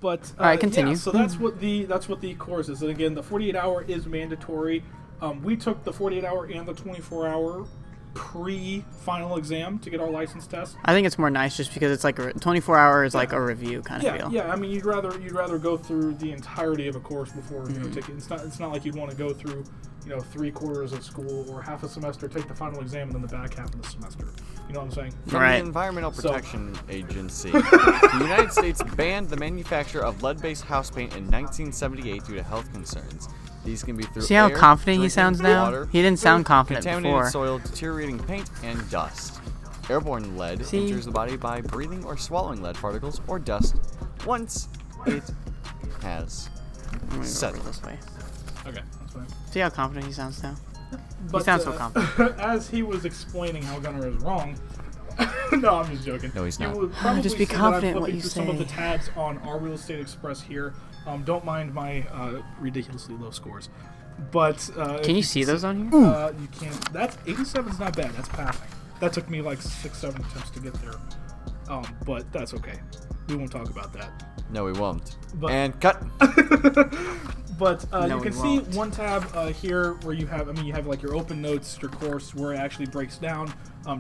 But all right, continue. Yeah, so that's what the course is. And again, the 48-hour is mandatory. We took the 48-hour and the 24-hour pre-final exam to get our license test. I think it's more nice just because it's like 24 hours, like a review kind of deal. Yeah. I mean, you'd rather go through the entirety of a course before take it. It's not like you'd want to go through 3 quarters of school or half a semester, take the final exam, and then the back half of the semester. You know what I'm saying? From the Environmental Protection Agency, the United States banned the manufacture of lead-based house paint in 1978 due to health concerns. These can be through See how air, confident he sounds now? water, He didn't sound confident contaminated before. soil, deteriorating paint, and dust. Airborne lead enters the body by breathing or swallowing lead particles or dust once it has settled. This way. Okay, that's fine. See how confident he sounds now? But, he sounds so confident. As he was explaining how Gunnar is wrong. No, I'm just joking. No, he's not. You will probably Just be see that confident I'm what flipping you through say. some of the tabs on our Real Estate Express here. Don't mind my ridiculously low scores. But can you see those on here? You can. That's 87's not bad. That's passing. That took me like 6-7 attempts to get there. But that's okay. We won't talk about that. No, we won't. But, and cut. But No, you can we see won't. one tab here where you have like your open notes, your course, where it actually breaks down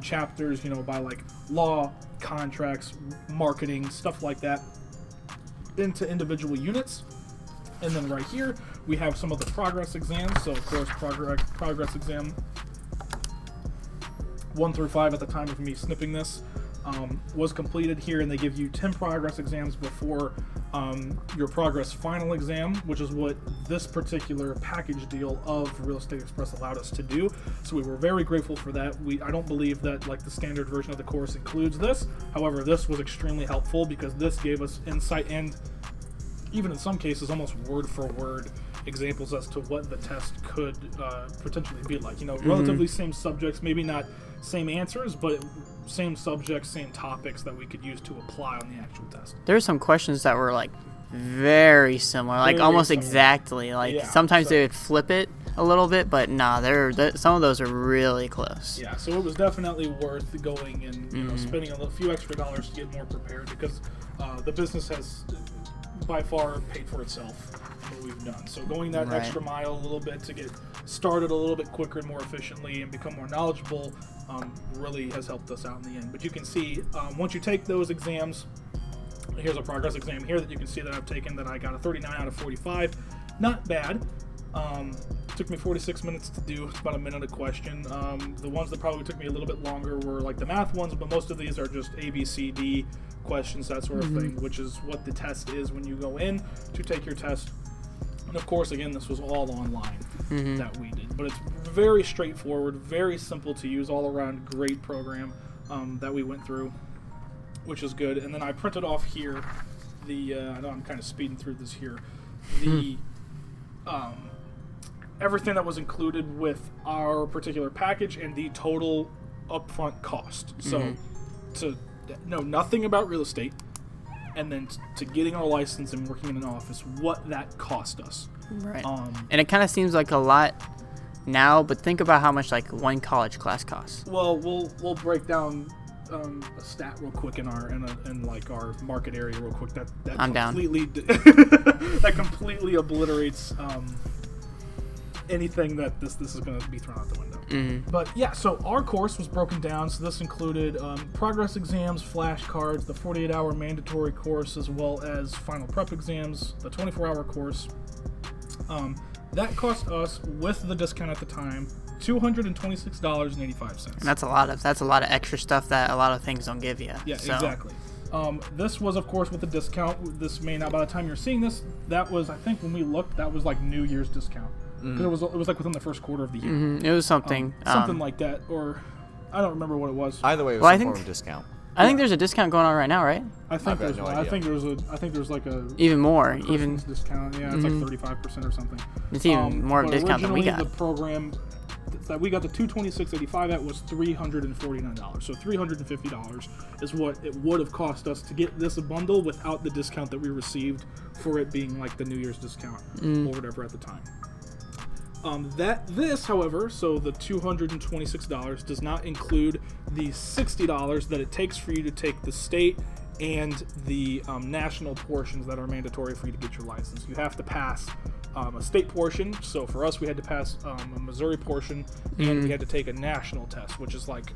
chapters, by like law, contracts, marketing, stuff like that, into individual units. And then right here we have some of the progress exams. So of course, progress exam 1 through 5 at the time of me snipping this was completed here, and they give you 10 progress exams before your progress final exam, which is what this particular package deal of Real Estate Express allowed us to do. So we were very grateful for that. I don't believe that like the standard version of the course includes this. However, this was extremely helpful because this gave us insight and even in some cases almost word for word examples as to what the test could potentially be like. Relatively same subjects, maybe not same answers, but same subjects, same topics that we could use to apply on the actual test. There's some questions that were like very similar, like Very almost similar. Exactly. Like Yeah, sometimes so- they would flip it a little bit, but nah, some of those are really close. Yeah, so it was definitely worth going and spending a few extra dollars to get more prepared because the business has by far paid for itself what we've done. So going that extra mile a little bit to get started a little bit quicker and more efficiently and become more knowledgeable really has helped us out in the end. But you can see once you take those exams, here's a progress exam here that you can see that I've taken that I got a 39 out of 45. Not bad. Took me 46 minutes to do. It's about a minute a question. The ones that probably took me a little bit longer were like the math ones, but most of these are just A, B, C, D questions, that sort of thing, which is what the test is when you go in to take your test. And of course, again, this was all online that we did. But it's very straightforward, very simple to use, all around great program that we went through, which is good. And then I printed off here I know I'm kind of speeding through this here, the everything that was included with our particular package and the total upfront cost. So to know nothing about real estate and then to getting our license and working in an office, what that cost us. Right. And it kind of seems like a lot now, but think about how much like one college class costs. Well, we'll break down a stat real quick in our market area real quick that I'm completely that completely obliterates anything that this is going to be thrown out the window. But yeah, so our course was broken down. So this included progress exams, flashcards, the 48-hour mandatory course, as well as final prep exams, the 24-hour course. That cost us, with the discount at the time, $226.85. And that's a lot of extra stuff that a lot of things don't give you. Yeah, so. Exactly. This was, of course, with the discount. This may not, by the time you're seeing this, that was, I think, when we looked, that was like New Year's discount. Because it was like within the first quarter of the year. It was something. Something like that, or I don't remember what it was. Either way, it was some form of discount. I think there's a discount going on right now, right? I think there's no one. idea. I think there's like a Even more, Christmas even discount. Yeah, it's like 35% or something. it's even more of a but discount than we originally got. The program that we got the $226.85 at was $349. So $350 is what it would have cost us to get this bundle without the discount that we received for it being like the New Year's discount or whatever at the time. However, so the $226 does not include the $60 that it takes for you to take the state and the national portions that are mandatory for you to get your license. You have to pass a state portion. So for us, we had to pass a Missouri portion, and we had to take a national test, which is like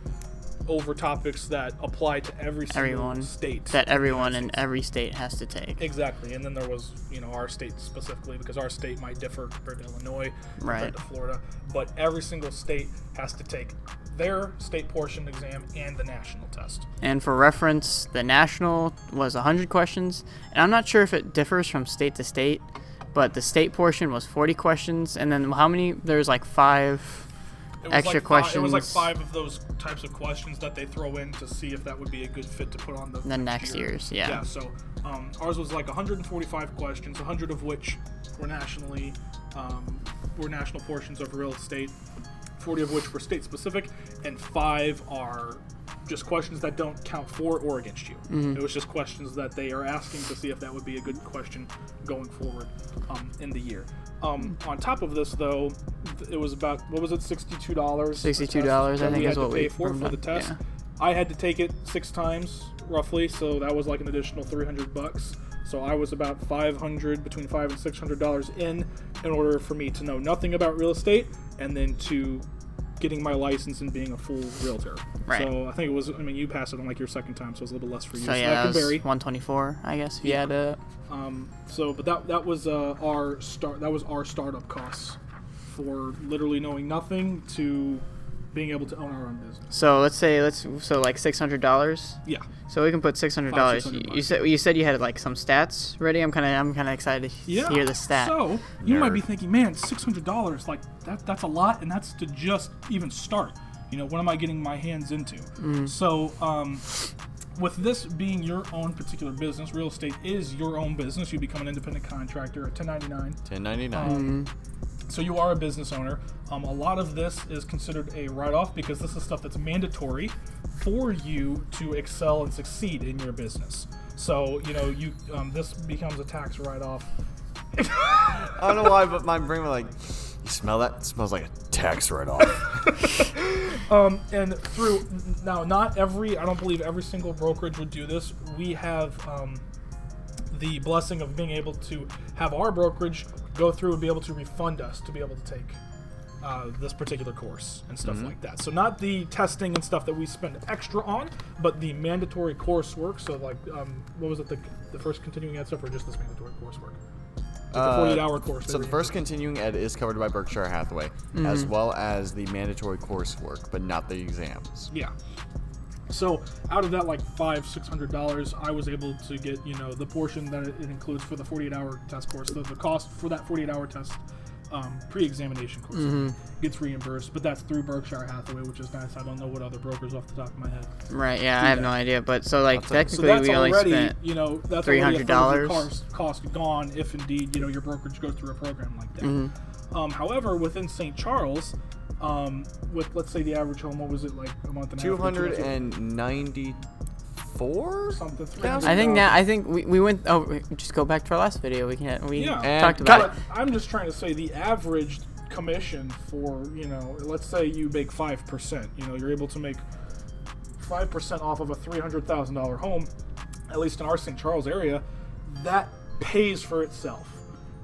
over topics that apply to everyone state. That everyone in every state has to take. Exactly. And then there was, our state specifically, because our state might differ compared to Illinois, compared to Florida. But every single state has to take their state portion exam and the national test. And for reference, the national was 100 questions. And I'm not sure if it differs from state to state, but the state portion was 40 questions. And then how many? There's like 5... extra questions. It was like 5 of those types of questions that they throw in to see if that would be a good fit to put on the next year's. Yeah. Yeah. So ours was like 145 questions, 100 of which were national portions of real estate, 40 of which were state specific, and 5 are just questions that don't count for or against you. It was just questions that they are asking to see if that would be a good question going forward in the year. On top of this, though, it was about, what was it, $62? $62, I think, is what we had to pay for the test. Yeah. I had to take it 6 times, roughly, so that was like an additional $300. So I was about between $500 and $600 in order for me to know nothing about real estate, and then to getting my license and being a full realtor. Right. So I think it was, you passed it on like your second time, so it was a little bit less for you. So yeah, that was 124, I guess, if you had to... But that was our startup costs for literally knowing nothing to being able to own our own business. So like $600. Yeah. So we can put $600. You said you had like some stats ready. I'm kind of excited to hear the stat. So you might be thinking, man, $600, like that's a lot, and that's to just even start. What am I getting my hands into? So with this being your own particular business, real estate is your own business. You become an independent contractor, a 1099. 1099. So you are a business owner. A lot of this is considered a write-off because this is stuff that's mandatory for you to excel and succeed in your business. So, this becomes a tax write-off. I don't know why, but my brain was like, you smell that? It smells like a tax write-off. And I don't believe every single brokerage would do this. We have the blessing of being able to have our brokerage go through and be able to refund us to be able to take this particular course and stuff like that. So not the testing and stuff that we spend extra on, but the mandatory coursework. So like, what was it, the first continuing ed stuff, or just this mandatory coursework? Like the 48-hour course. So the first continuing ed is covered by Berkshire Hathaway, as well as the mandatory coursework, but not the exams. Yeah. So out of that, like $500-$600, I was able to get the portion that it includes for the 48-hour test course. The cost for that 48-hour test pre-examination course gets reimbursed, but that's through Berkshire Hathaway, which is nice. I don't know what other brokers off the top of my head. Right. Yeah, I have no idea, but so like technically so we only spent that's $300 cost gone if indeed your brokerage goes through a program like that. However, within St. Charles, with let's say the average home, what was it, like a month and a half? 294. Something. I think we went. Oh, just go back to our last video. We talked about it. I'm just trying to say the average commission for let's say you make 5%. You're able to make 5% off of a $300,000 home, at least in our St. Charles area. That pays for itself.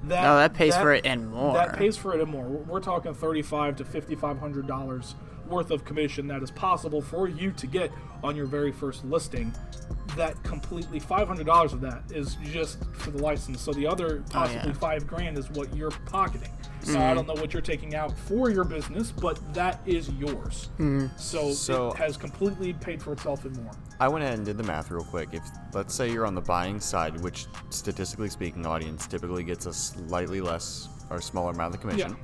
That pays for it and more. That pays for it and more. We're talking $3,500 to $5,500 worth of commission that is possible for you to get on your very first listing. That completely $500 of that is just for the license. So the other possibly $5,000 is what you're pocketing. So I don't know what you're taking out for your business, but that is yours. So it has completely paid for itself and more. I went ahead and did the math real quick. If let's say you're on the buying side, which statistically speaking, audience typically gets a slightly less or smaller amount of the commission.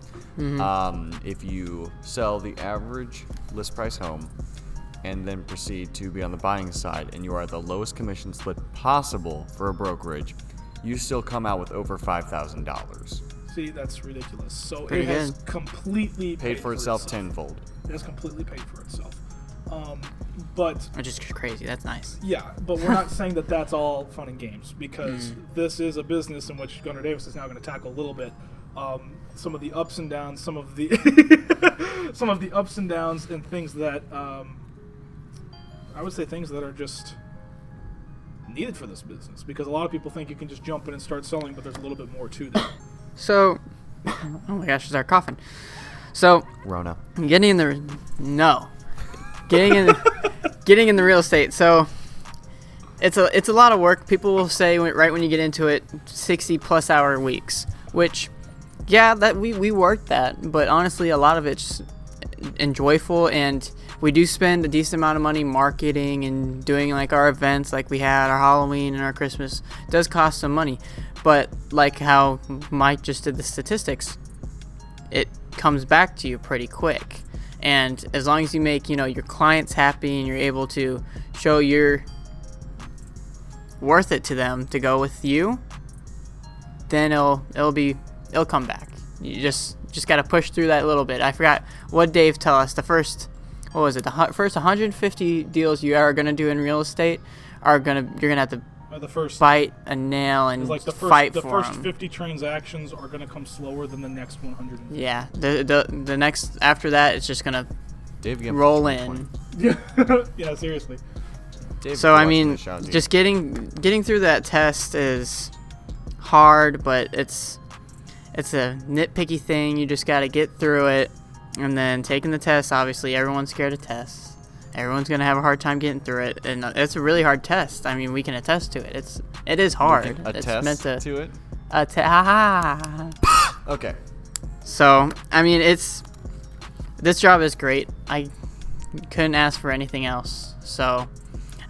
If you sell the average list price home and then proceed to be on the buying side, and you are at the lowest commission split possible for a brokerage, you still come out with over $5,000. See, that's ridiculous. So it has completely paid for itself tenfold. It has completely paid for itself. But which is crazy. That's nice. Yeah, but we're not saying that that's all fun and games, because this is a business in which Gunnar Davis is now going to tackle a little bit. Some of the ups and downs, some of the ups and downs, and things that I would say things that are just needed for this business, because a lot of people think you can just jump in and start selling, but there's a little bit more to that. So, oh my gosh, I start coughing. So, Rona. getting in the real estate. So, it's a lot of work. People will say right when you get into it, 60+ hour weeks, which, yeah, that we work that, but honestly, a lot of it's enjoyable, and we do spend a decent amount of money marketing and doing like our events, like we had our Halloween and our Christmas. It does cost some money, but like how Mike just did the statistics, it comes back to you pretty quick. And as long as you make, your clients happy and you're able to show you're worth it to them to go with you, then it'll come back. You just got to push through that a little bit. I forgot what Dave tell us. The first 150 deals you are going to do in real estate you're going to have to bite a nail and fight for them. The first 50 transactions are going to come slower than the next 100. Yeah, the next after that, it's just going to roll in. Yeah, seriously. Dave, so I mean, just getting through that test is hard, but it's a nitpicky thing. You just got to get through it, and then taking the test. Obviously, everyone's scared of tests. Everyone's gonna have a hard time getting through it, and it's a really hard test. I mean, we can attest to it. It is hard. It's meant to it. Okay. So I mean, this job is great. I couldn't ask for anything else. So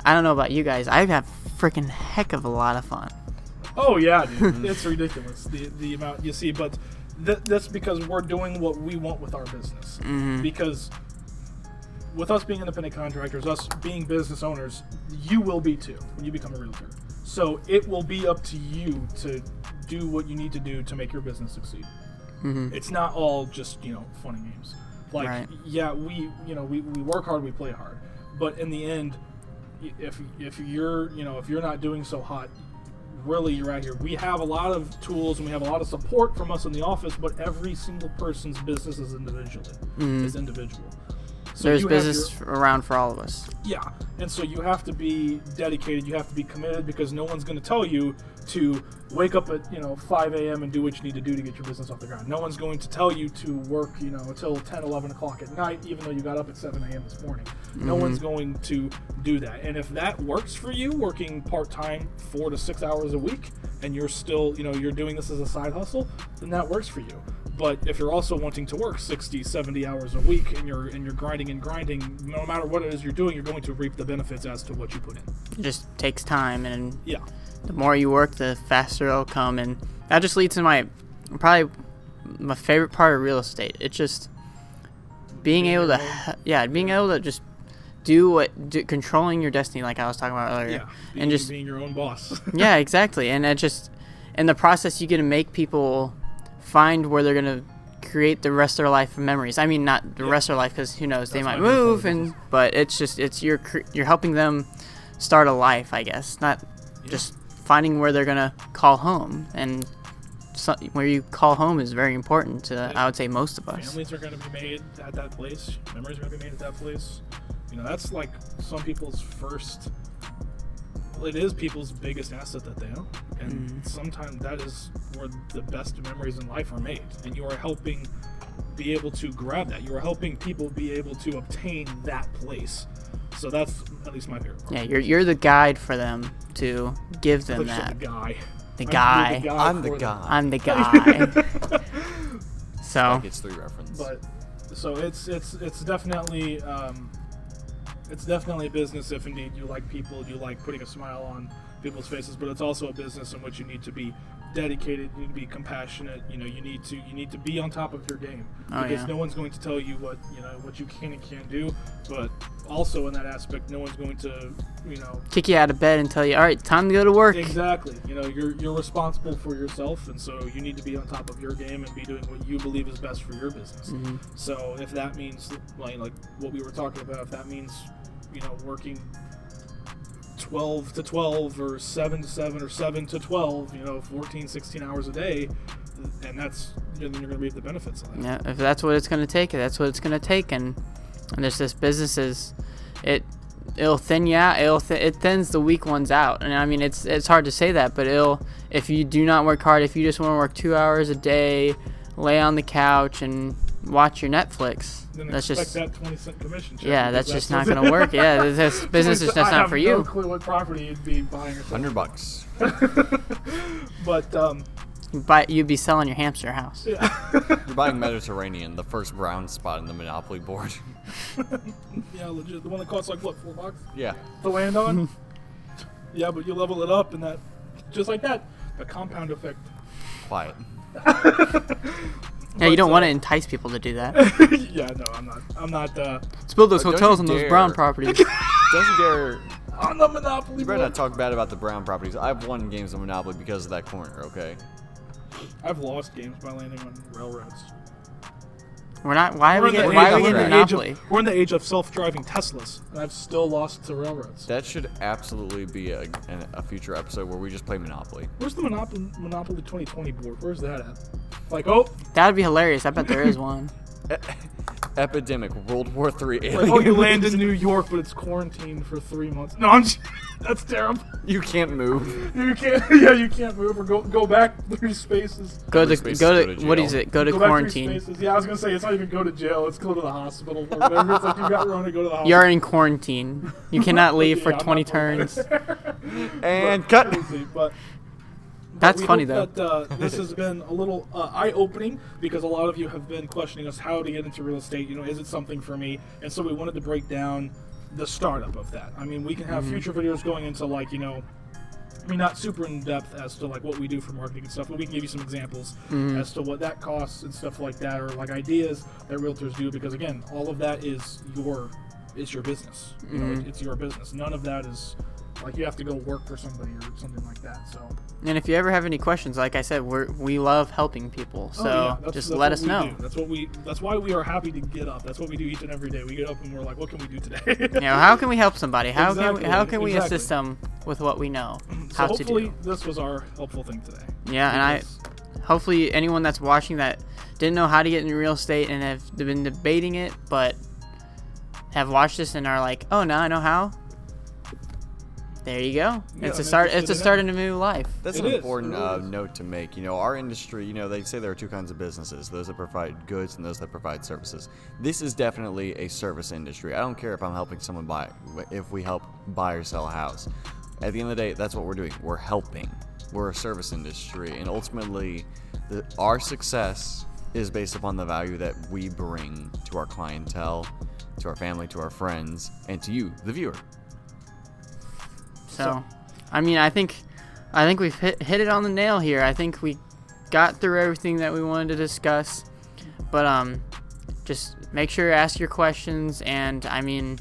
I don't know about you guys. I have freaking heck of a lot of fun. Oh yeah, dude. It's ridiculous the amount you see, but that's because we're doing what we want with our business. Mm-hmm. Because with us being independent contractors, us being business owners, you will be too when you become a realtor. So it will be up to you to do what you need to do to make your business succeed. Mm-hmm. It's not all just fun and games. Like right. Yeah, we work hard, we play hard, but in the end, if you're not doing so hot, really you're out here. We have a lot of tools and we have a lot of support from us in the office, but every single person's business is individual. So there's business around for all of us. Yeah, and so you have to be dedicated, you have to be committed, because no one's going to tell you to wake up at 5 a.m. and do what you need to do to get your business off the ground. No one's going to tell you to work until 10, 11 o'clock at night, even though you got up at 7 a.m. this morning. No one's going to do that. And if that works for you, working part-time 4 to 6 hours a week, and you're still you're doing this as a side hustle, then that works for you. But if you're also wanting to work 60, 70 hours a week, and you're grinding, no matter what it is you're doing, you're going to reap the benefits as to what you put in. It just takes time, and yeah, the more you work, the faster it'll come. And that just leads to probably my favorite part of real estate. It's just being able to just controlling your destiny, like I was talking about earlier. Yeah, and just being your own boss. Yeah, exactly. And it just in the process, you get to make people find where they're gonna create the rest of their life of memories. I mean, not the rest of their life, because who knows, they might move, but it's you're helping them start a life, I guess. Not just finding where they're gonna call home, and where you call home is very important to I would say most of us. Families are gonna be made at that place. Memories are gonna be made at that place. That's like some people's first. Well, it is people's biggest asset that they own, and sometimes that is where the best memories in life are made, and you are helping be able to grab that. You are helping people be able to obtain that place. So that's at least my favorite part. Yeah, you're the guide for them to give them that. The guy. I'm the guy. I'm the guy. So that gets 3 reference. But so it's definitely it's definitely a business if indeed you like people, you like putting a smile on people's faces, but it's also a business in which you need to be dedicated, you need to be compassionate, you need to be on top of your game, because no one's going to tell you what you can and can't do, but also in that aspect, no one's going to kick you out of bed and tell you, all right, time to go to work. Exactly. You're responsible for yourself, and so you need to be on top of your game and be doing what you believe is best for your business. So if that means like what we were talking about, if that means working 12 to 12 or 7 to 7 or 7 to 12, 14, 16 hours a day, and then you're going to reap the benefits of that. Yeah, if that's what it's going to take, that's what it's going to take. And there's this businesses, it'll thin you out. It thins the weak ones out. And I mean, it's hard to say that, but if you do not work hard, if you just want to work 2 hours a day, lay on the couch and watch your Netflix, then that's expect just that 20-cent commission check. yeah, that's just not gonna work. Yeah, this business is just not for you. I have no clue what property you'd be buying or selling. $100. But You'd be selling your hamster house. yeah. You're buying Mediterranean, the first brown spot in the Monopoly board. Yeah, legit. The one that costs like what, $4 Yeah. to land on? Yeah, but you level it up and that, just like that, the compound effect. Quiet. Yeah, you don't want to entice people to do that. Yeah, no, I'm not. Let's build those Don't hotels you on those dare. brown properties. Doesn't dare. On the Monopoly You better board. not talk bad about the brown properties. I've won games of Monopoly because of that corner, okay? I've lost games by landing on railroads. We're not. Why are we getting we're in the Monopoly? We're in the age of self-driving Teslas, and I've still lost to railroads. That should absolutely be a future episode where we just play Monopoly. Where's the Monopoly 2020 board? Where's that at? Like, oh, That would be hilarious. I bet there is one. Epidemic, World War III. like, oh, you land in New York, but it's quarantined for 3 months. No, that's terrible. You can't move. You can't. Yeah, you can't move or go back 3 spaces. Go Every to space go is to go to what jail. is it? Go to Go back 3 quarantine. spaces. Yeah, I was gonna say it's not even go to jail. It's go to the hospital or whatever. It's like you got Rona, go to the hospital. You're in quarantine. You cannot leave for Yeah, I'm 20 not playing turns. And cut. Crazy, but That's we funny hope though. That, this has been a little eye-opening because a lot of you have been questioning us how to get into real estate. You know, is it something for me? And so we wanted to break down the startup of that. I mean, we can have future videos going into like, you know, I mean, not super in depth as to like what we do for marketing and stuff, but we can give you some examples as to what that costs and stuff like that, or like ideas that realtors do. Because again, all of that is your business. You know, it's your business. None of that is like you have to go work for somebody or something like that. So. And if you ever have any questions, like I said, we love helping people. So that's let what us we know. do. That's why we are happy to get up. That's what we do each and every day. We get up and we're like, what can we do today? You know, how can we help somebody? How can we Exactly. assist them with what we know So how to hopefully do? this was our helpful thing today. Yeah, and hopefully anyone that's watching that didn't know how to get into real estate and have been debating it, but have watched this and are like, oh, now I know how. There you go. Yeah, It's a I'm start. It's a interested in start in a new life. That's It an is. important It really is. note to make. You know, our industry, you know, they say there are 2 kinds of businesses, those that provide goods and those that provide services. This is definitely a service industry. I don't care if I'm helping someone if we help buy or sell a house. At the end of the day, that's what we're doing. We're helping. We're a service industry. And ultimately, our success is based upon the value that we bring to our clientele, to our family, to our friends, and to you, the viewer. So, I mean, I think we've hit it on the nail here. I think we got through everything that we wanted to discuss. But just make sure to ask your questions, and I mean,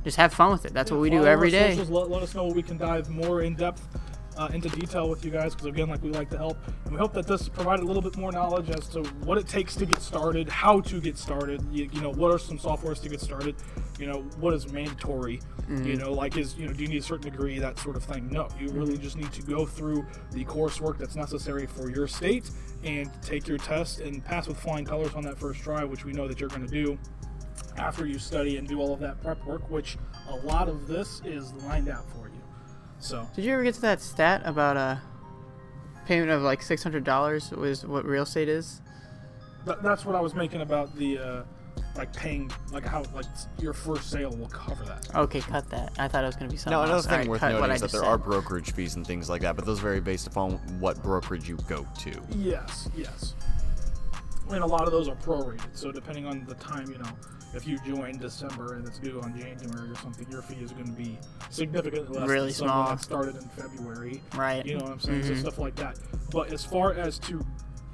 just have fun with it. That's what we do Follow every our day. socials. Let us know what we can dive more in depth into detail with you guys, because again, like, we like to help, and we hope that this provided a little bit more knowledge as to what it takes to get started, how to get started. You know, what are some softwares to get started? You know, what is mandatory? You know, like do you need a certain degree, that sort of thing? No, you really just need to go through the coursework that's necessary for your state and take your test and pass with flying colors on that first try, which we know that you're going to do after you study and do all of that prep work, which a lot of this is lined out for you. So Did you ever get to that stat about a payment of like $600 was what real estate is? that's what I was making about the like paying, like how like your first sale will cover that. Okay, cut that. I thought it was going to be something Now, another else. thing Alright, worth cut what noting I is that just there said. are brokerage fees and things like that, but those vary based upon what brokerage you go to. Yes. And a lot of those are prorated, so depending on the time, you know, if you join December and it's due on January or something, your fee is going to be significantly less Really than someone small. that started in February. Right. You know what I'm saying? So stuff like that. But as far as to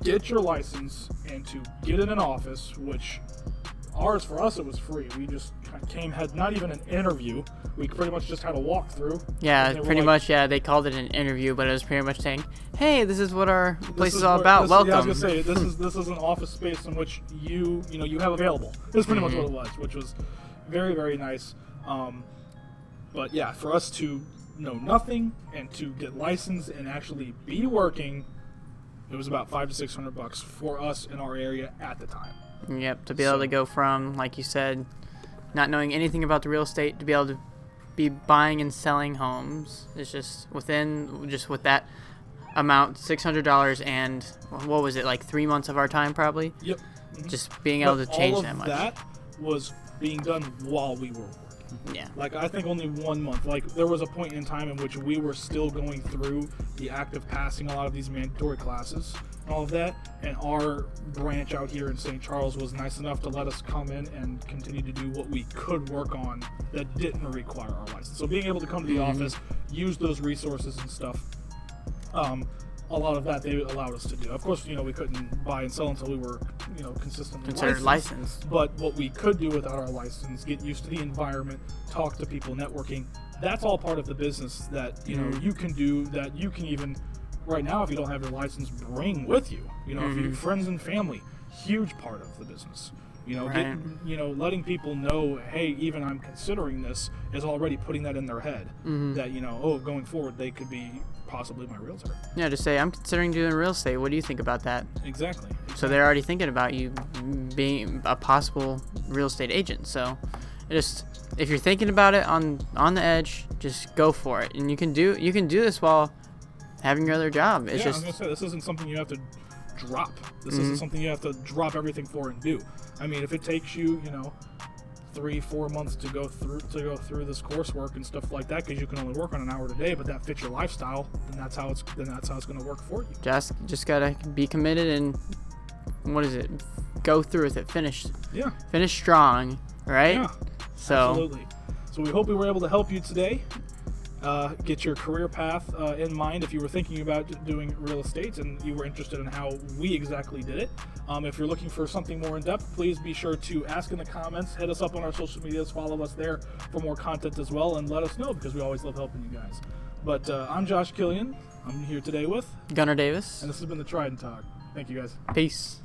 get your license and to get in an office, which ours, for us, it was free. We just had not even an interview. We pretty much just had a walkthrough. Yeah, And they were pretty like, much. Yeah, they called it an interview, but it was pretty much saying, "Hey, this is what our place This is all where- about. this- Welcome." Yeah, I was gonna say this is an office space in which you have available. That's pretty much what it was, which was very, very nice. But yeah, for us to know nothing and to get licensed and actually be working, it was about $500 to $600 for us in our area at the time. Yep, to be able to go from, like you said, not knowing anything about the real estate to be able to be buying and selling homes. It's just with that amount, $600, and what was it, like 3 months of our time probably? Yep. Just being able to change that much. That was being done while we were working. Yeah. Like, I think only 1 month. Like, there was a point in time in which we were still going through the act of passing a lot of these mandatory classes and all of that. And our branch out here in St. Charles was nice enough to let us come in and continue to do what we could work on that didn't require our license. So being able to come to the office, use those resources and stuff, a lot of that they allowed us to do. Of course, we couldn't buy and sell until we were, consistently Considered licensed. But what we could do without our license, get used to the environment, talk to people, networking, that's all part of the business that, you can do, that you can even, right now, if you don't have your license, bring with you. If you friends and family, huge part of the business. Right. Letting people know, hey, even I'm considering this, is already putting that in their head. That, going forward, they could be possibly my realtor. Yeah, just say, I'm considering doing real estate. What do you think about that? Exactly. So they're already thinking about you being a possible real estate agent. So if you're thinking about it on the edge, just go for it. And you can do this while having your other job. It's I was gonna say, this isn't something you have to drop. This isn't something you have to drop everything for and do. I mean, if it takes you, 3-4 months to go through this coursework and stuff like that, because you can only work on an hour a day, but that fits your lifestyle, then that's how it's going to work for you. Just gotta be committed and go through with it. Finish strong, right? Yeah, so absolutely. So we hope we were able to help you today. Get your career path in mind if you were thinking about doing real estate and you were interested in how we exactly did it. If you're looking for something more in depth, please be sure to ask in the comments, hit us up on our social medias, follow us there for more content as well, and let us know, because we always love helping you guys. But I'm Josh Killian. I'm here today with Gunnar Davis. And this has been the Trident Talk. Thank you guys. Peace.